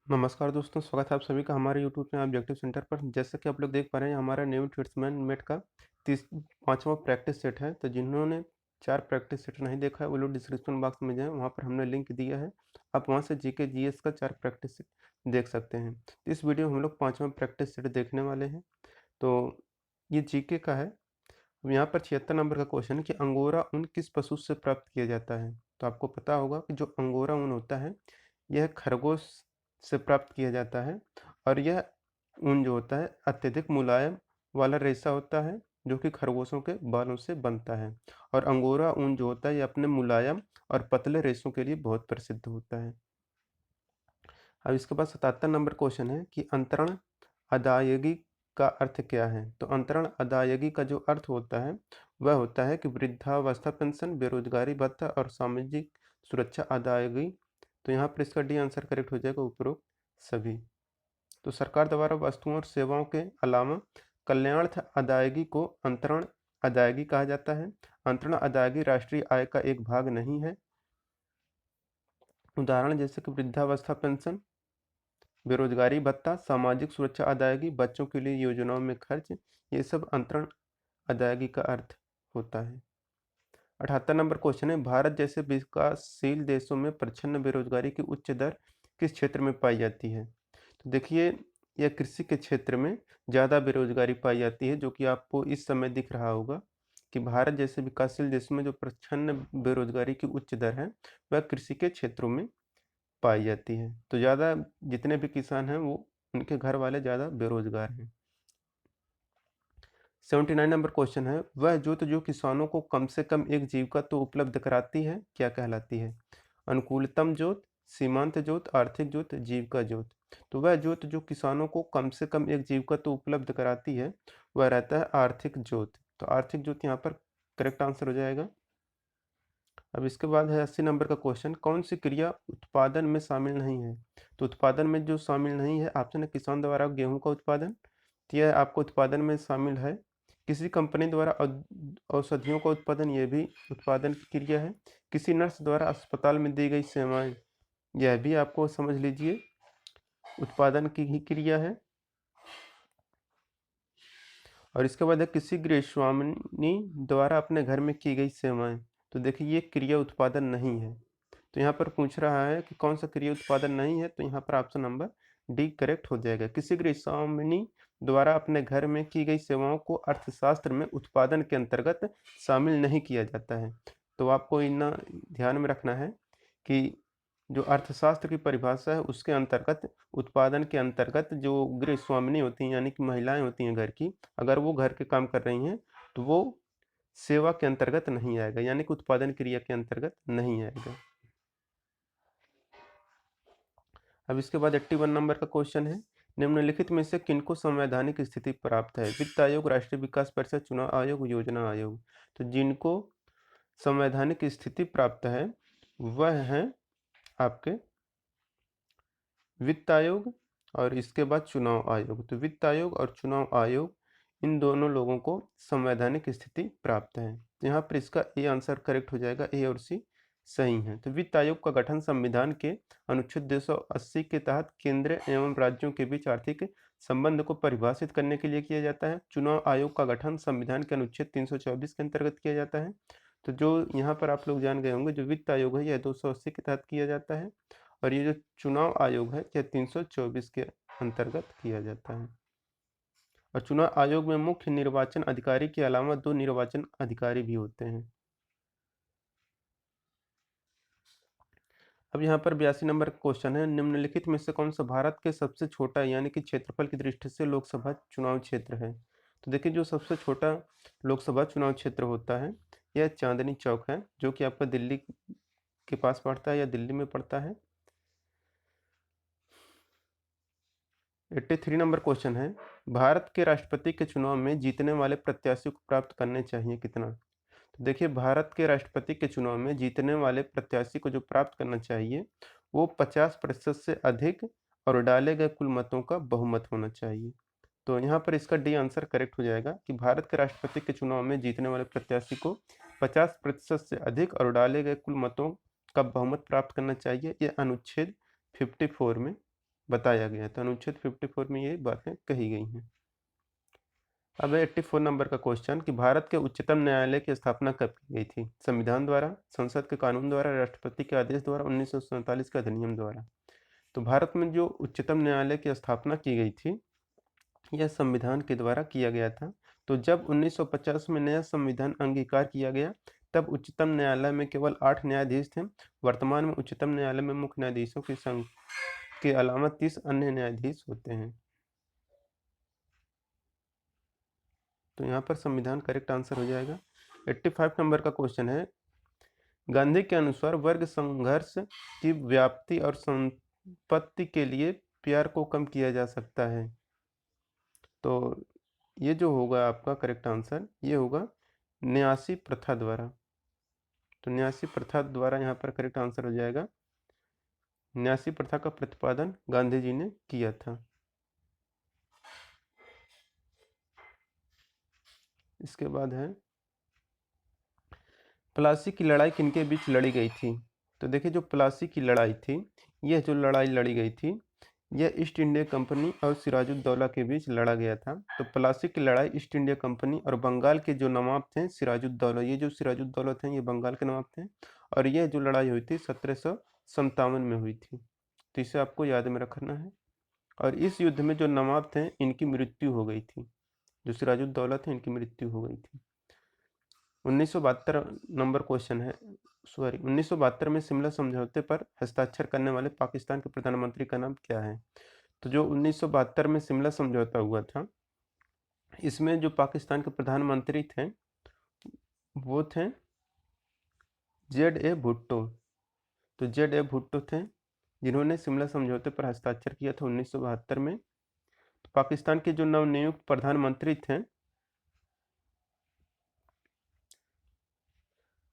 नमस्कार दोस्तों, स्वागत है आप सभी का हमारे यूट्यूब चैनल ऑब्जेक्टिव सेंटर पर। जैसा कि आप लोग देख पा रहे हैं, हमारा न्यू ट्रेड्समैन मेट का 5वां प्रैक्टिस सेट है। तो जिन्होंने 4 प्रैक्टिस सेट नहीं देखा है, वो लोग डिस्क्रिप्शन बॉक्स में जाएँ, वहाँ पर हमने लिंक दिया है। आप वहाँ से जीके जीएस का 4 प्रैक्टिस सेट देख सकते हैं। तो इस वीडियो में हम लोग 5वां प्रैक्टिस सेट देखने वाले हैं। तो ये जीके का है। अब यहाँ पर 76 नंबर का क्वेश्चन है कि अंगोरा ऊन किस पशु से प्राप्त किया जाता है? तो आपको पता होगा कि जो अंगोरा ऊन होता है, यह खरगोश से प्राप्त किया जाता है और यह ऊन जो होता है अत्यधिक मुलायम वाला रेशा होता है, जो कि खरगोशों के बालों से बनता है। और अंगोरा ऊन जो होता है, ये अपने मुलायम और पतले रेशों के लिए बहुत प्रसिद्ध होता है। अब इसके बाद 77 नंबर क्वेश्चन है कि अंतरण अदायगी का अर्थ क्या है? तो अंतरण अदायगी का जो अर्थ होता है, वह होता है कि वृद्धावस्था पेंशन, बेरोजगारी भत्ता और सामाजिक सुरक्षा अदायगी। तो यहाँ पर इसका डी आंसर करेक्ट हो जाएगा, उपरोक्त सभी। तो सरकार द्वारा वस्तुओं और सेवाओं के अलावा कल्याणार्थ अदायगी को अंतरण अदायगी कहा जाता है। अंतरण अदायगी राष्ट्रीय आय का एक भाग नहीं है। उदाहरण जैसे कि वृद्धावस्था पेंशन, बेरोजगारी भत्ता, सामाजिक सुरक्षा अदायगी, बच्चों के लिए योजनाओं में खर्च, ये सब अंतरण अदायगी का अर्थ होता है। 78 नंबर क्वेश्चन है, भारत जैसे विकासशील देशों में प्रच्छन्न बेरोजगारी की उच्च दर किस क्षेत्र में पाई जाती है? तो देखिए, यह कृषि के क्षेत्र में ज़्यादा बेरोजगारी पाई जाती है, जो कि आपको इस समय दिख रहा होगा कि भारत जैसे विकासशील देशों में जो प्रच्छन्न बेरोजगारी की उच्च दर है, वह कृषि के क्षेत्रों में पाई जाती है। तो ज़्यादा जितने भी किसान हैं, वो उनके घर वाले ज़्यादा बेरोजगार हैं। 79 नंबर क्वेश्चन है, वह जोत जो किसानों को कम से कम एक जीविका तो उपलब्ध कराती है, क्या कहलाती है? अनुकूलतम जोत, सीमांत जोत, आर्थिक जोत, जीविका जोत। तो वह जोत जो किसानों को कम से कम एक जीविका तो उपलब्ध कराती है, वह रहता है आर्थिक जोत। तो आर्थिक जोत यहाँ पर करेक्ट आंसर हो जाएगा। अब इसके बाद है 80 नंबर का क्वेश्चन, कौन सी क्रिया उत्पादन में शामिल नहीं है? तो उत्पादन में जो शामिल नहीं है, ऑप्शन है किसान द्वारा गेहूं का उत्पादन, तो यह आपको उत्पादन में शामिल है। किसी कंपनी द्वारा औषधियों का उत्पादन, यह भी उत्पादन की क्रिया है। किसी नर्स द्वारा अस्पताल में दी गई सेवाएं, यह भी आपको समझ लीजिए उत्पादन की ही क्रिया है। और इसके बाद है किसी गृहस्वामिनी द्वारा अपने घर में की गई सेवाएं, तो देखिए ये क्रिया उत्पादन नहीं है। तो यहाँ पर पूछ रहा है कि कौन सा क्रिया उत्पादन नहीं है, तो यहाँ पर ऑप्शन नंबर डी करेक्ट हो जाएगा। किसी गृहस्वामिनी द्वारा अपने घर में की गई सेवाओं को अर्थशास्त्र में उत्पादन के अंतर्गत शामिल नहीं किया जाता है। तो आपको इतना ध्यान में रखना है कि जो अर्थशास्त्र की परिभाषा है, उसके अंतर्गत उत्पादन के अंतर्गत जो गृहस्वामिनी होती हैं, यानी कि महिलाएं होती हैं घर की, अगर वो घर के काम कर रही हैं, तो वो सेवा के अंतर्गत नहीं आएगा, यानी कि उत्पादन क्रिया के अंतर्गत नहीं आएगा। अब इसके बाद 81 नंबर का क्वेश्चन है, निम्नलिखित में से किनको संवैधानिक स्थिति प्राप्त है? वित्त आयोग, राष्ट्रीय विकास परिषद, चुनाव आयोग, योजना आयोग। तो जिनको संवैधानिक स्थिति प्राप्त है, वह है आपके वित्त आयोग और इसके बाद चुनाव आयोग। तो वित्त आयोग और चुनाव आयोग, इन दोनों लोगों को संवैधानिक स्थिति प्राप्त है। तो यहाँ पर इसका ए आंसर करेक्ट हो जाएगा, ए और सी सही है। तो वित्त आयोग का गठन संविधान के अनुच्छेद 280 के तहत केंद्र एवं राज्यों के बीच आर्थिक संबंध को परिभाषित करने के लिए किया जाता है। चुनाव आयोग का गठन संविधान के अनुच्छेद 324 के अंतर्गत किया जाता है। तो जो यहाँ पर आप लोग जान गए होंगे, जो वित्त आयोग है, यह 280 के तहत किया जाता है और ये जो चुनाव आयोग है, यह 324 के अंतर्गत किया जाता है। और चुनाव आयोग में मुख्य निर्वाचन अधिकारी के अलावा 2 निर्वाचन अधिकारी भी होते हैं। अब यहाँ पर 82 नंबर क्वेश्चन है, निम्नलिखित में से कौन सा भारत के सबसे छोटा यानी कि क्षेत्रफल की दृष्टि से लोकसभा चुनाव क्षेत्र है? तो देखिए, जो सबसे छोटा लोकसभा चुनाव क्षेत्र होता है, यह चांदनी चौक है, जो कि आपका दिल्ली के पास पड़ता है या दिल्ली में पड़ता है। 83 नंबर क्वेश्चन है, भारत के राष्ट्रपति के चुनाव में जीतने वाले प्रत्याशी को प्राप्त करने चाहिए कितना? तो देखिए, भारत के राष्ट्रपति के चुनाव में जीतने वाले प्रत्याशी को जो प्राप्त करना चाहिए, वो 50% से अधिक और डाले गए कुल मतों का बहुमत होना चाहिए। तो यहाँ पर इसका डी आंसर करेक्ट हो जाएगा कि भारत के राष्ट्रपति के चुनाव में जीतने वाले प्रत्याशी को 50% से अधिक और डाले गए कुल मतों का बहुमत प्राप्त करना चाहिए। यह अनुच्छेद 54 में बताया गया है। तो अनुच्छेद 54 में ये बातें कही गई हैं। अब 84 नंबर का क्वेश्चन कि भारत के उच्चतम न्यायालय की स्थापना कब की गई थी? संविधान द्वारा, संसद के कानून द्वारा, राष्ट्रपति के आदेश द्वारा, 1947 के अधिनियम द्वारा। तो भारत में जो उच्चतम न्यायालय की स्थापना की गई थी, यह संविधान के द्वारा किया गया था। तो जब 1950 में नया संविधान अंगीकार किया गया, तब उच्चतम न्यायालय में केवल 8 न्यायाधीश थे। वर्तमान में उच्चतम न्यायालय में मुख्य न्यायाधीशों की संख्या के अलावा 30 अन्य न्यायाधीश होते हैं। तो यहाँ पर संविधान करेक्ट आंसर हो जाएगा। 85 नंबर का क्वेश्चन है, गांधी के अनुसार वर्ग संघर्ष की व्याप्ति और संपत्ति के लिए प्यार को कम किया जा सकता है। तो ये जो होगा आपका करेक्ट आंसर, ये होगा न्यासी प्रथा द्वारा। तो न्यासी प्रथा द्वारा यहाँ पर करेक्ट आंसर हो जाएगा। न्यासी प्रथा का प्रतिपादन गांधी जी ने किया था। इसके बाद है, प्लासी की लड़ाई किनके बीच लड़ी गई थी? तो देखिए, जो प्लासी की लड़ाई थी, यह जो लड़ाई लड़ी गई थी, यह ईस्ट इंडिया कंपनी और सिराजुद्दौला के बीच लड़ा गया था। तो प्लासी की लड़ाई ईस्ट इंडिया कंपनी और बंगाल के जो नवाब थे सिराजुद्दौला, ये जो सिराजुद्दौला थे ये बंगाल के नवाब थे, और यह जो लड़ाई हुई थी 1757 में हुई थी। तो इसे आपको याद में रखना है। और इस युद्ध में जो नवाब थे इनकी मृत्यु हो गई थी, जो सिराजुद्दौला थे इनकी मृत्यु हो गई थी। 1972 नंबर क्वेश्चन है, 1972 में शिमला समझौते पर हस्ताक्षर करने वाले पाकिस्तान के प्रधानमंत्री का नाम क्या है? तो जो 1972 में शिमला समझौता हुआ था, इसमें जो पाकिस्तान के प्रधानमंत्री थे वो थे ZA भुट्टो। तो ZA भुट्टो थे जिन्होंने शिमला समझौते पर हस्ताक्षर किया था 1972 में। तो पाकिस्तान के जो नवनियुक्त प्रधानमंत्री थे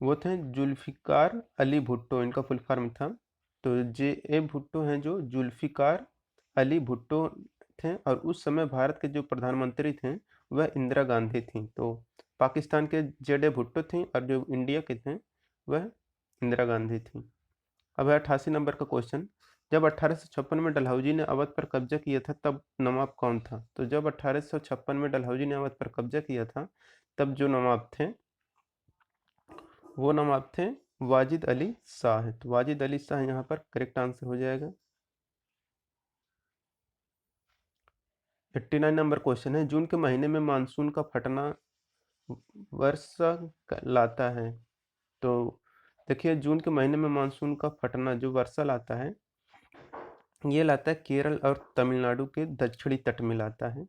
वो थे जुल्फिकार अली भुट्टो, इनका फुल फॉर्म था। तो JA भुट्टो हैं जो जुल्फिकार अली भुट्टो थे, और उस समय भारत के जो प्रधानमंत्री थे वह इंदिरा गांधी थी। तो पाकिस्तान के ZA भुट्टो थी और जो इंडिया के थे वह इंदिरा गांधी थी। अब है 88 नंबर का क्वेश्चन, जब 1856 में डलहौजी ने अवध पर कब्जा किया था तब नवाब कौन था? तो जब 1856 में डलहौजी ने अवध पर कब्जा किया था, तब जो नवाब थे वो नवाब थे वाजिद अली शाह। तो वाजिद अली शाह यहाँ पर करेक्ट आंसर हो जाएगा। 89 नंबर क्वेश्चन है, जून के महीने में मानसून का फटना वर्षा लाता है। तो देखिए, जून के महीने में मानसून का फटना जो वर्षा लाता है, ये लाता है केरल और तमिलनाडु के दक्षिणी तट में लाता है।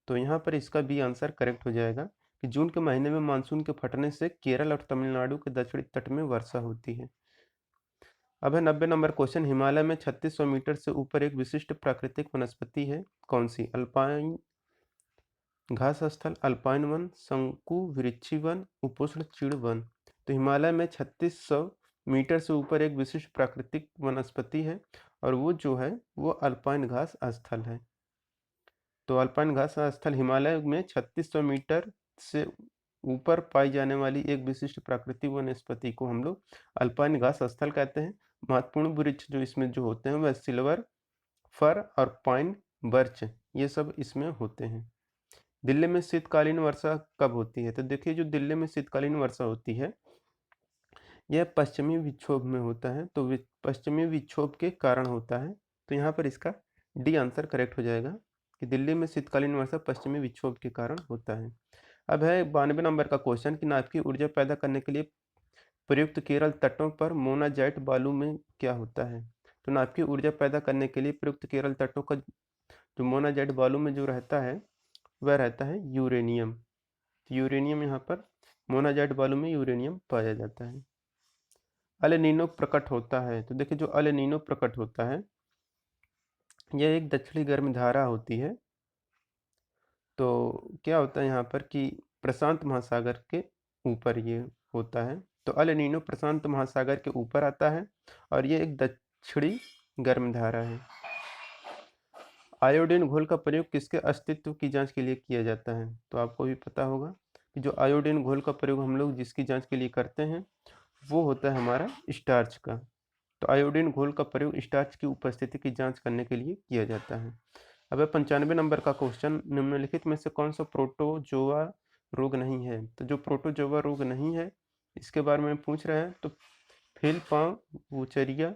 तो यहाँ पर इसका भी आंसर करेक्ट हो जाएगा कि जून के महीने में मानसून के फटने से केरल और तमिलनाडु के दक्षिणी तट में वर्षा होती है। अब है 90 नंबर क्वेश्चन, हिमालय में 3600 मीटर से ऊपर एक विशिष्ट प्राकृतिक वनस्पति है, कौन सी? अल्पाइन घास स्थल, अल्पाइन वन, शंकु वृक्षी वन, उपोष्ण चीड़ वन। तो हिमालय में 3600 मीटर से ऊपर एक विशिष्ट प्राकृतिक वनस्पति है, और वो जो है वो अल्पाइन घास स्थल है। तो अल्पाइन घास स्थल हिमालय में 3600 मीटर से ऊपर पाई जाने वाली एक विशिष्ट प्राकृतिक वनस्पति को हम लोग अल्पाइन घास स्थल कहते हैं। महत्वपूर्ण वृक्ष जो इसमें जो होते हैं वह सिल्वर, फर और पाइन, बर्च, ये सब इसमें होते हैं। दिल्ली में शीतकालीन वर्षा कब होती है? तो देखिए, जो दिल्ली में शीतकालीन वर्षा होती है यह पश्चिमी विक्षोभ में होता है। तो पश्चिमी विक्षोभ के कारण होता है। तो यहाँ पर इसका डी आंसर करेक्ट हो जाएगा कि दिल्ली में शीतकालीन वर्षा पश्चिमी विक्षोभ के कारण होता है। अब है 92 नंबर का क्वेश्चन कि नाभिकीय ऊर्जा पैदा करने के लिए प्रयुक्त केरल तटों पर मोनाजाइट बालू में क्या होता है? तो नाभिकीय ऊर्जा पैदा करने के लिए प्रयुक्त केरल तटों का जो मोनाजाइट बालू में जो रहता है वह रहता है यूरेनियम। तो यूरेनियम यहाँ पर मोनाजाइट बालू में यूरेनियम पाया जाता है। अल नीनो प्रकट होता है। तो देखिए, जो अल नीनो प्रकट होता है यह एक दक्षिणी गर्म धारा होती है। तो क्या होता है यहाँ पर कि प्रशांत महासागर के ऊपर ये होता है। तो अल नीनो प्रशांत महासागर के ऊपर आता है और ये एक दक्षिणी गर्म धारा है। आयोडीन घोल का प्रयोग किसके अस्तित्व की जांच के लिए किया जाता है? तो आपको भी पता होगा कि जो आयोडीन घोल का प्रयोग हम लोग जिसकी जांच के लिए करते हैं वो होता है हमारा स्टार्च का। तो आयोडीन घोल का प्रयोग स्टार्च की उपस्थिति की जांच करने के लिए किया जाता है। अब 95 नंबर का क्वेश्चन, निम्नलिखित में से कौन सा प्रोटोजोआ रोग नहीं है? तो जो प्रोटोजोआ रोग नहीं है इसके बारे में पूछ रहे हैं। तो फिलपावुचरिया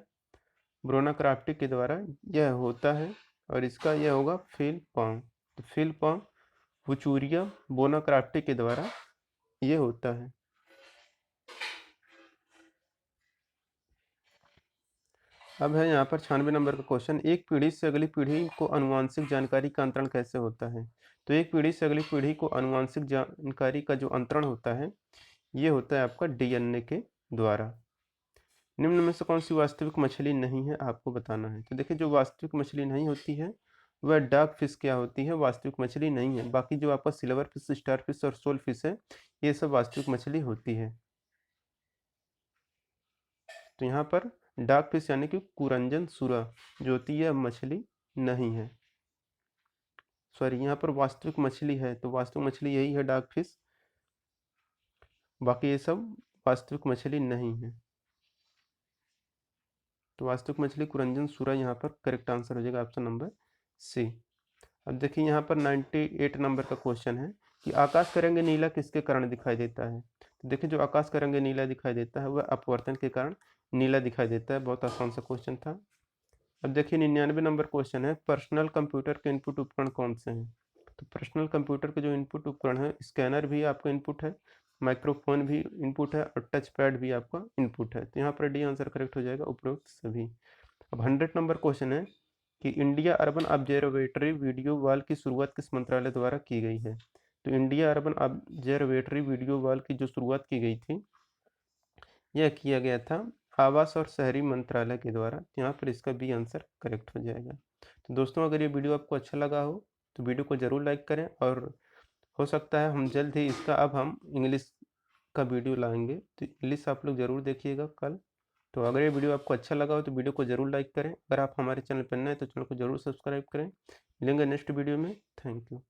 ब्रोनाक्राफ्टी के द्वारा यह होता है और इसका यह होगा फिलपाव। तो फिलपावुचुरिया बोनाक्राफ्टी के द्वारा ये होता है। अब है यहाँ पर 96 नंबर का क्वेश्चन, एक पीढ़ी से अगली पीढ़ी को आनुवांशिक जानकारी का अंतरण कैसे होता है? तो एक पीढ़ी से अगली पीढ़ी को आनुवांशिक जानकारी का जो अंतरण होता है ये होता है आपका डीएनए के द्वारा। निम्न में से कौन सी वास्तविक मछली नहीं है, आपको बताना है। तो देखिए, जो वास्तविक मछली नहीं होती है वह डार्क फिश क्या होती है, वास्तविक मछली नहीं है। बाकी जो आपका सिल्वर फिश, स्टार फिश और सोल फिश है ये सब वास्तविक मछली होती है। तो यहाँ पर डार्क फिश यानी कि कुरंजन सुरा जो होती है मछली नहीं है। सॉरी, यहाँ पर वास्तविक मछली है, तो वास्तविक मछली यही है डार्क फिश, बाकी ये सब वास्तविक मछली नहीं है। तो वास्तविक मछली कुरंजन सुरा यहाँ पर करेक्ट आंसर हो जाएगा, ऑप्शन नंबर सी। अब देखिए यहाँ पर 98 नंबर का क्वेश्चन है कि आकाश का रंग नीला किसके कारण दिखाई देता है? तो देखिए, जो आकाश का रंग नीला दिखाई देता है वह अपवर्तन के कारण नीला दिखाई देता है। बहुत आसान सा क्वेश्चन था। अब देखिए 99 नंबर क्वेश्चन है, पर्सनल कंप्यूटर के इनपुट उपकरण कौन से हैं? तो पर्सनल कंप्यूटर के जो इनपुट उपकरण है, स्कैनर भी आपका इनपुट है, माइक्रोफोन भी इनपुट है और टच पैड भी आपका इनपुट है। तो यहाँ पर डी आंसर करेक्ट हो जाएगा, उपरोक्त सभी। अब 100 नंबर क्वेश्चन है कि India urban observatory video wall की शुरुआत किस मंत्रालय द्वारा की गई है? तो India urban observatory video wall की जो शुरुआत की गई थी यह किया गया था आवास और शहरी मंत्रालय के द्वारा। यहाँ पर इसका बी आंसर करेक्ट हो जाएगा। तो दोस्तों, अगर ये वीडियो आपको अच्छा लगा हो तो वीडियो को ज़रूर लाइक करें, और हो सकता है हम जल्द ही इसका अब हम इंग्लिश का वीडियो लाएंगे, तो इंग्लिश आप लोग ज़रूर देखिएगा कल। तो अगर ये वीडियो आपको अच्छा लगा हो तो वीडियो को ज़रूर लाइक करें। अगर आप हमारे चैनल पर नए हैं तो चैनल को ज़रूर सब्सक्राइब करें। मिलेंगे नेक्स्ट वीडियो में। Thank you.